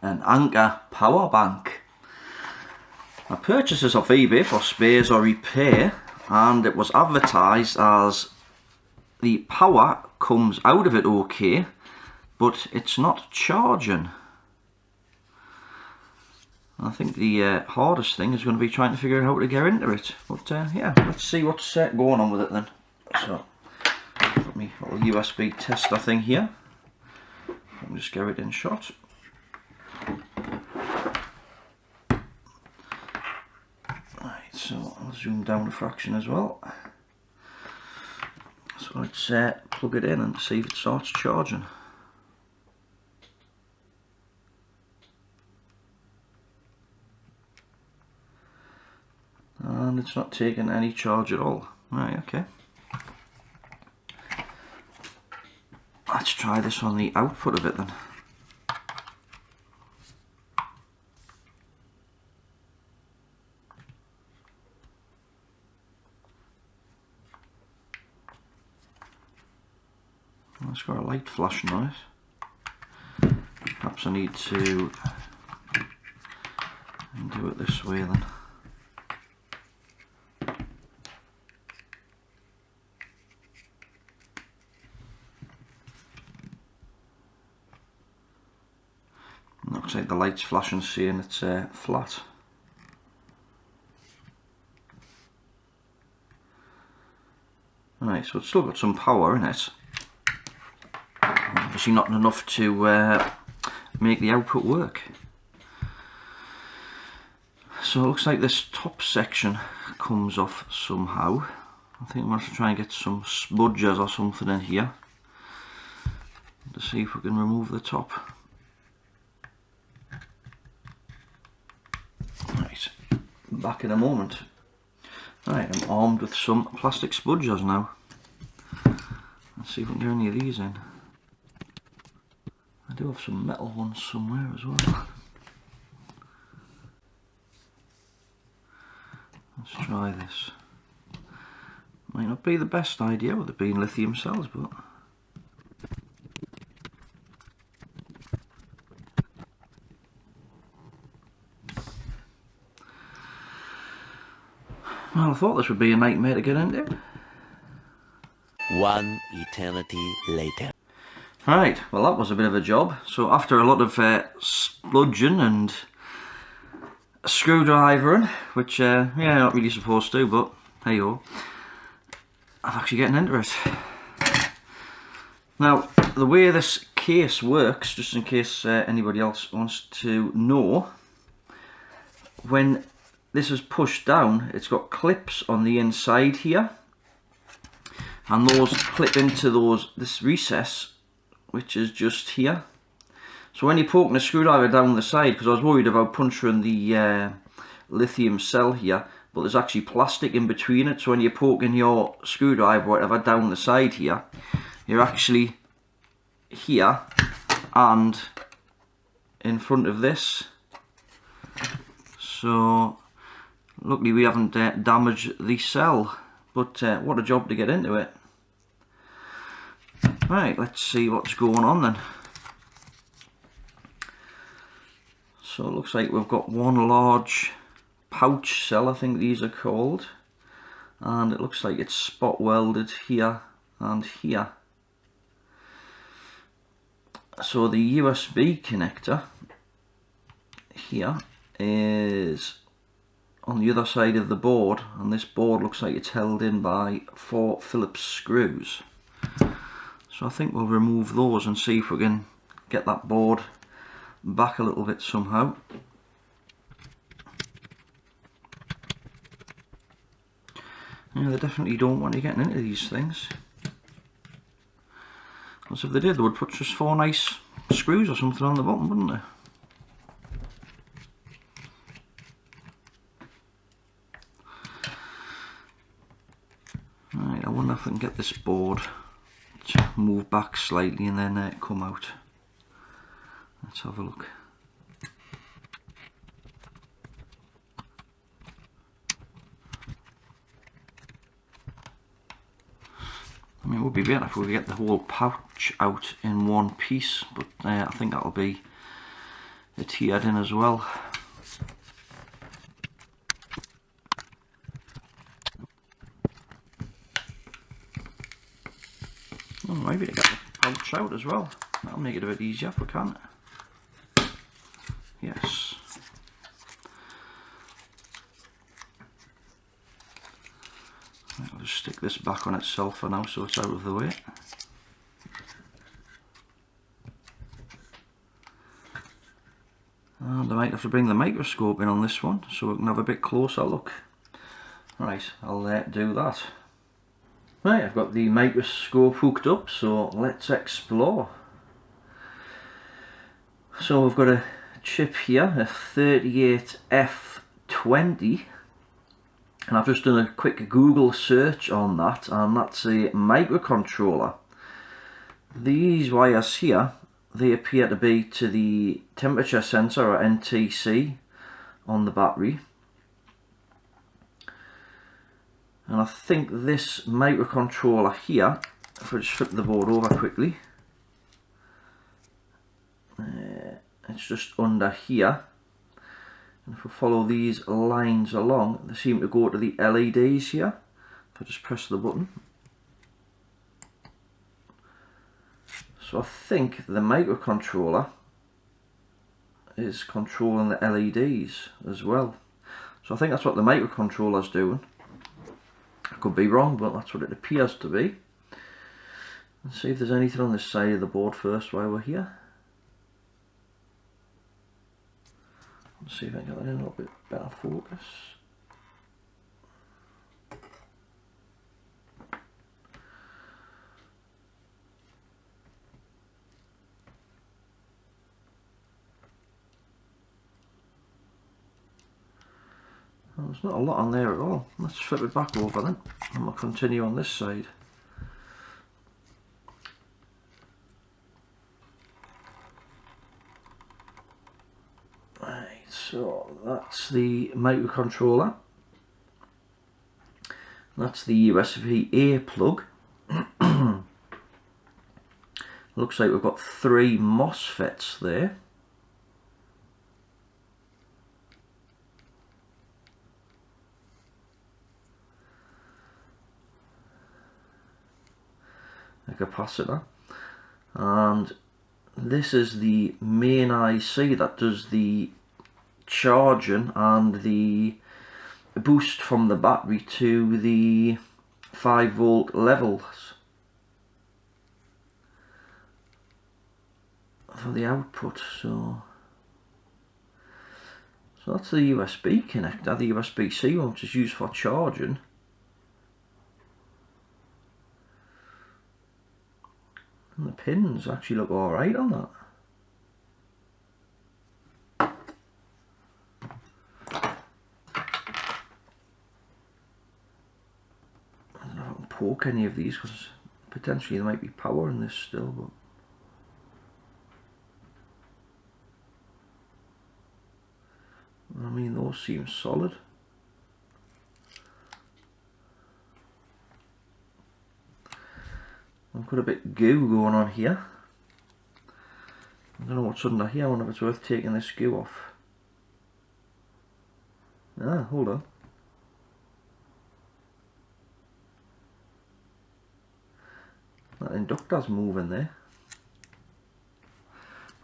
an Anker power bank. I purchased this off eBay for spares or repair, and it was advertised as the power comes out of it okay, but it's not charging. I think the hardest thing is going to be trying to figure out how to get into it. But yeah, let's see what's going on with it then. So, got my little USB tester thing here. I'll just get it in shot. Right, so I'll zoom down a fraction as well. So let's plug it in and see if it starts charging. And it's not taking any charge at all. Right, okay. Let's try this on the output of it then. Well, it's got a light flashing on it. Perhaps I need to do it this way then. Looks like the light's flashing, saying it's flat. Right, so it's still got some power in it. Obviously not enough to make the output work. So it looks like this top section comes off somehow. I think I'm going to have to try and get some smudgers or something in here to see if we can remove the top. Right, back in a moment. Right, I'm armed with some plastic spudgers now. Let's see if we can get any of these in. I do have some metal ones somewhere as well. Let's try this. Might not be the best idea with it being lithium cells, but well, I thought this would be a nightmare to get into. One eternity later. Right, well that was a bit of a job. So after a lot of spludging and screwdrivering, which yeah, not really supposed to, but hey ho, I'm actually getting into it. Now, the way this case works, just in case anybody else wants to know, when this is pushed down, it's got clips on the inside here, and those clip into this recess, which is just here. So when you're poking a screwdriver down the side, because I was worried about puncturing the lithium cell here, but there's actually plastic in between it, so when you're poking your screwdriver or whatever down the side here, you're actually here and in front of this. So luckily we haven't damaged the cell, but what a job to get into it. Right, let's see what's going on then. So it looks like we've got one large pouch cell, I think these are called, and it looks like it's spot welded here and here. So the USB connector here is on the other side of the board, and this board looks like it's held in by 4 Phillips screws. So I think we'll remove those and see if we can get that board back a little bit somehow. Yeah, they definitely don't want you getting into these things. Because if they did, they would put just 4 nice screws or something on the bottom, wouldn't they? Right, I wonder if I can get this board to move back slightly and then come out. Let's have a look. I mean, it would be better if we could get the whole pouch out in one piece, but I think that'll be adhered in as well. Oh, maybe to get the pouch out as well. That'll make it a bit easier if we can. Yes. I'll just stick this back on itself for now so it's out of the way. And I might have to bring the microscope in on this one so we can have a bit closer look. Right, I'll do that. Right, I've got the microscope hooked up, so let's explore. So we've got a chip here, a 38F20, and I've just done a quick Google search on that, and that's a microcontroller. These wires here, they appear to be to the temperature sensor, or NTC, on the battery. And I think this microcontroller here, if I just flip the board over quickly, it's just under here. And if we follow these lines along, they seem to go to the LEDs here. If I just press the button. So I think the microcontroller is controlling the LEDs as well. So I think that's what the microcontroller's doing. I could be wrong, but that's what it appears to be. Let's see if there's anything on this side of the board first while we're here. Let's see if I can get that in a little bit better focus. Well, there's not a lot on there at all. Let's flip it back over then, and we'll continue on this side. Right, so that's the microcontroller. That's the USB-A plug. Looks like we've got 3 MOSFETs there. A capacitor, and this is the main IC that does the charging and the boost from the battery to the 5-volt levels for the output. So that's the USB connector, the USB-C one, which is used for charging. And the pins actually look alright on that. I don't know if I can poke any of these because potentially there might be power in this still, but I mean those seem solid. I've got a bit of goo going on here. I don't know what's under here. I wonder if it's worth taking this goo off. Ah, hold on. That inductor's moving there.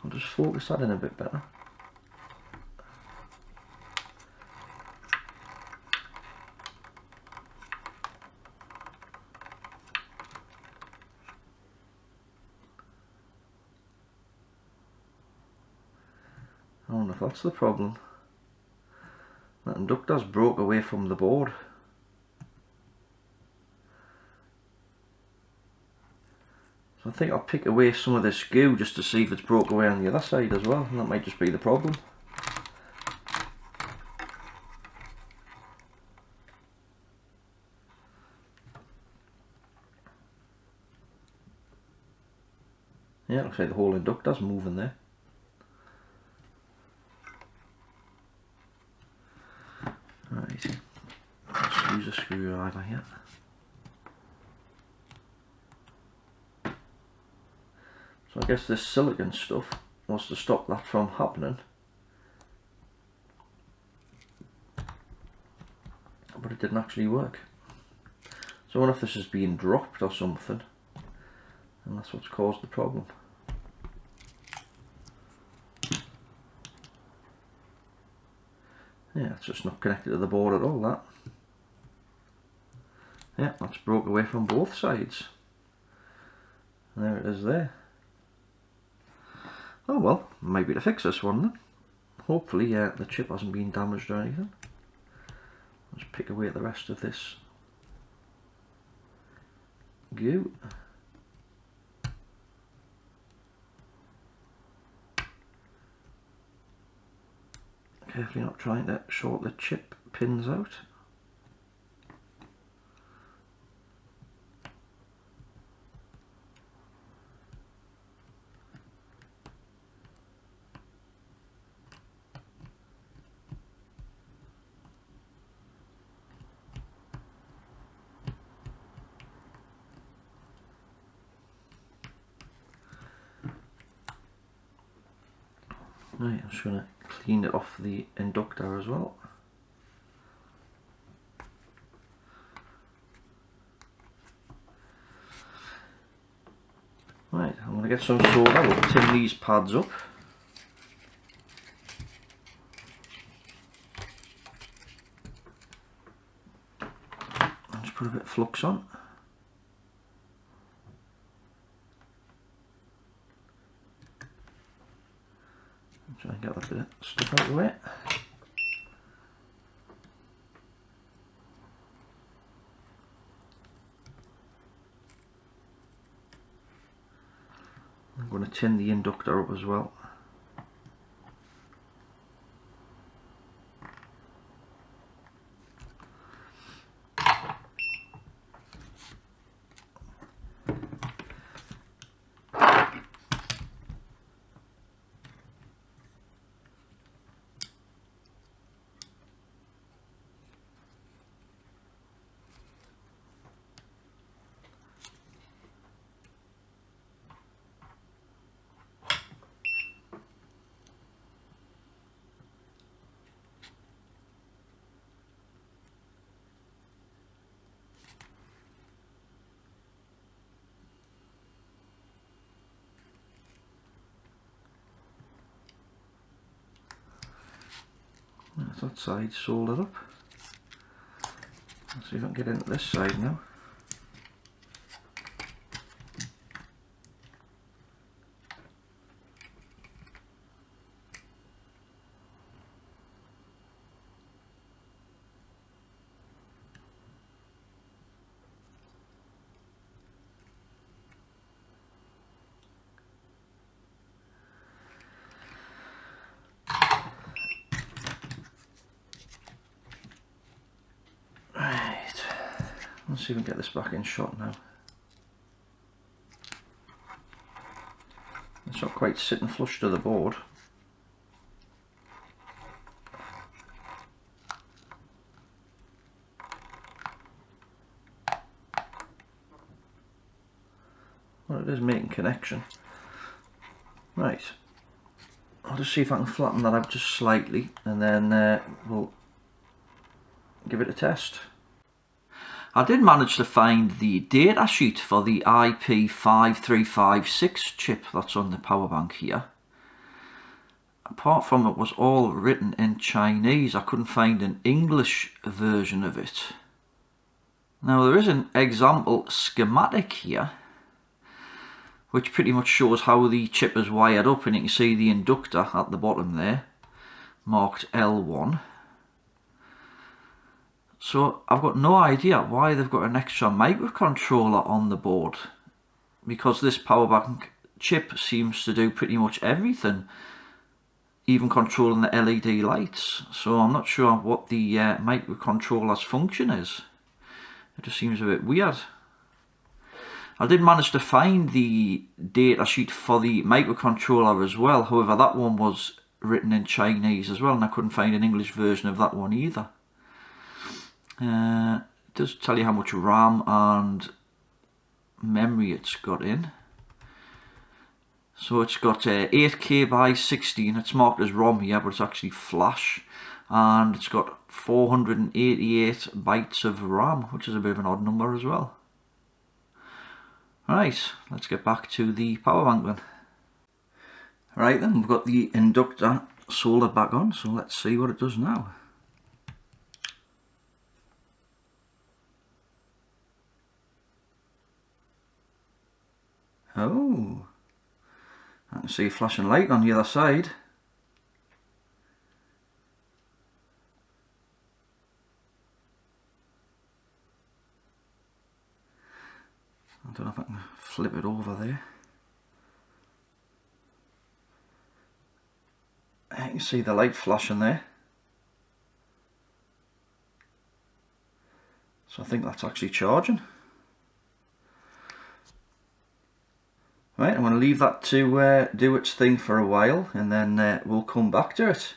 I'll just focus that in a bit better. I wonder if that's the problem. That inductor's broke away from the board. So I think I'll pick away some of this goo just to see if it's broke away on the other side as well, and that might just be the problem. Yeah, looks like the whole inductor's moving there. Right, let's use a screwdriver here. So I guess this silicon stuff was to stop that from happening. but it didn't actually work. So I wonder if this is being dropped or something, and that's what's caused the problem. Yeah, it's just not connected to the board at all, that. Yeah, that's broke away from both sides. And there it is there. Oh well, maybe to fix this one then. Hopefully the chip hasn't been damaged or anything. Let's pick away the rest of this goo. Carefully not trying to short the chip pins out. Right, I'm just going to clean it off the inductor as well. Right, I'm going to get some soda, we'll tin these pads up. And just put a bit of flux on. Try and get that bit of stuff out of the way. I'm going to tin the inductor up as well. That's that side soldered up. Let's see if I can get into this side now. Let's see if we can get this back in shot now. It's not quite sitting flush to the board. Well, it is making connection. Right. I'll just see if I can flatten that out just slightly, and then we'll give it a test. I did manage to find the data sheet for the IP5356 chip that's on the power bank here. Apart from it was all written in Chinese, I couldn't find an English version of it. Now there is an example schematic here, which pretty much shows how the chip is wired up, and you can see the inductor at the bottom there, marked L1. So I've got no idea why they've got an extra microcontroller on the board, because this power bank chip seems to do pretty much everything, even controlling the LED lights. So I'm not sure what the microcontroller's function is. It just seems a bit weird. I did manage to find the data sheet for the microcontroller as well, however that one was written in Chinese as well, and I couldn't find an English version of that one either. It does tell you how much RAM and memory it's got in. So it's got 8K by 16, it's marked as ROM here, but it's actually flash. and it's got 488 bytes of RAM, which is a bit of an odd number as well. Right, let's get back to the power bank then. Right then, we've got the inductor soldered back on, so let's see what it does now. Oh, I can see a flashing light on the other side. I don't know if I can flip it over there. I can see the light flashing there. So I think that's actually charging. Right, I'm going to leave that to do its thing for a while, and then we'll come back to it.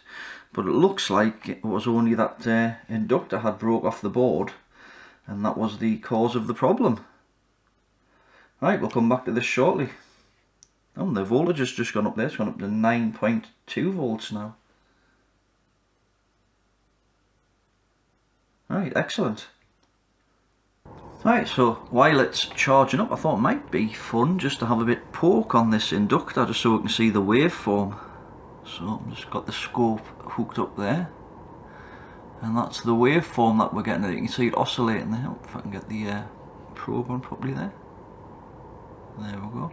But it looks like it was only that inductor had broke off the board, and that was the cause of the problem. Right, we'll come back to this shortly. Oh, the voltage has just gone up there. It's gone up to 9.2 volts now. Right, excellent. Right, so while it's charging up, I thought it might be fun just to have a bit poke on this inductor, just so we can see the waveform. So I've just got the scope hooked up there, and that's the waveform that we're getting. You can see it oscillating there. If I can get the probe on properly there. There we go.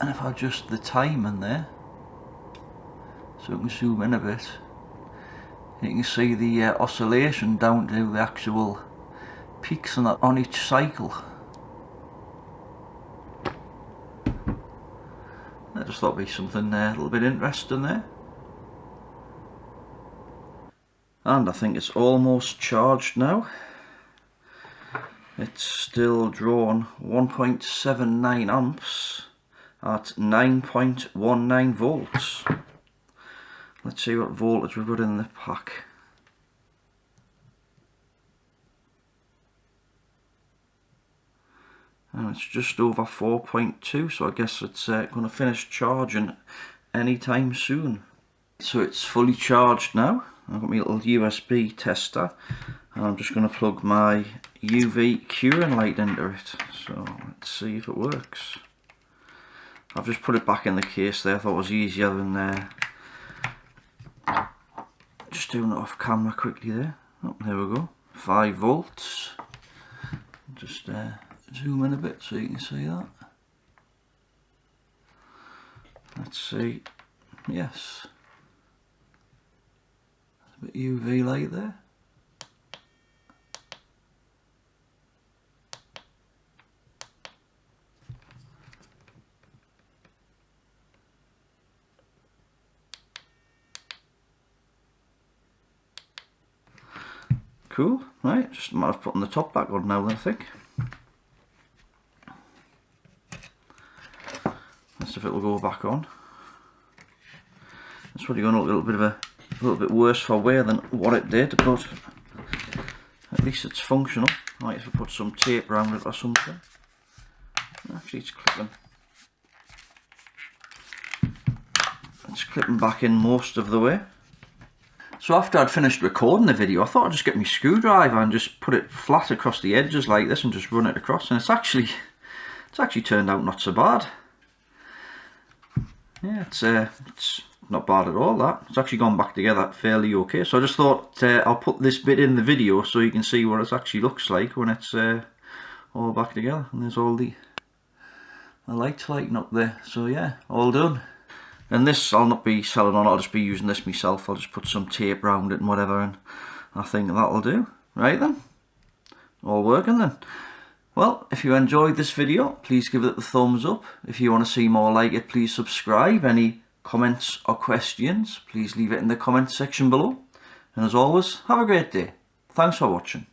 And if I adjust the timing there, so we can zoom in a bit, you can see the oscillation down to the actual peaks and that on each cycle. I just thought it'd be something a little bit interesting there. And I think it's almost charged now. It's still drawn 1.79 amps at 9.19 volts. Let's see what voltage we've got in the pack. And it's just over 4.2, so I guess it's going to finish charging anytime soon. So it's fully charged now. I've got my little USB tester, and I'm just going to plug my UV curing light into it. So let's see if it works. I've just put it back in the case there. I thought it was easier than just doing it off camera quickly there. Oh, there we go. 5 volts. Just zoom in a bit so you can see that. Let's see. Yes. A bit UV light there. Cool, right, just a matter of putting the top back on now then, I think. Let's see if it will go back on. It's probably going to look a little bit worse for wear than what it did, but at least it's functional. I might have to put some tape around it or something. Actually, it's clipping. It's clipping back in most of the way. So after I'd finished recording the video, I thought I'd just get my screwdriver and just put it flat across the edges like this and just run it across, and it's actually turned out not so bad. Yeah, it's not bad at all, that. It's actually gone back together fairly okay. So I just thought I'll put this bit in the video so you can see what it actually looks like when it's all back together. And there's all the lights lighting up there. So yeah, all done. And this I'll not be selling on, I'll just be using this myself. I'll just put some tape around it and whatever, and I think that'll do. Right then, all working then. Well, if you enjoyed this video, please give it a thumbs up. If you want to see more like it, please subscribe. Any comments or questions, please leave it in the comment section below. And as always, have a great day. Thanks for watching.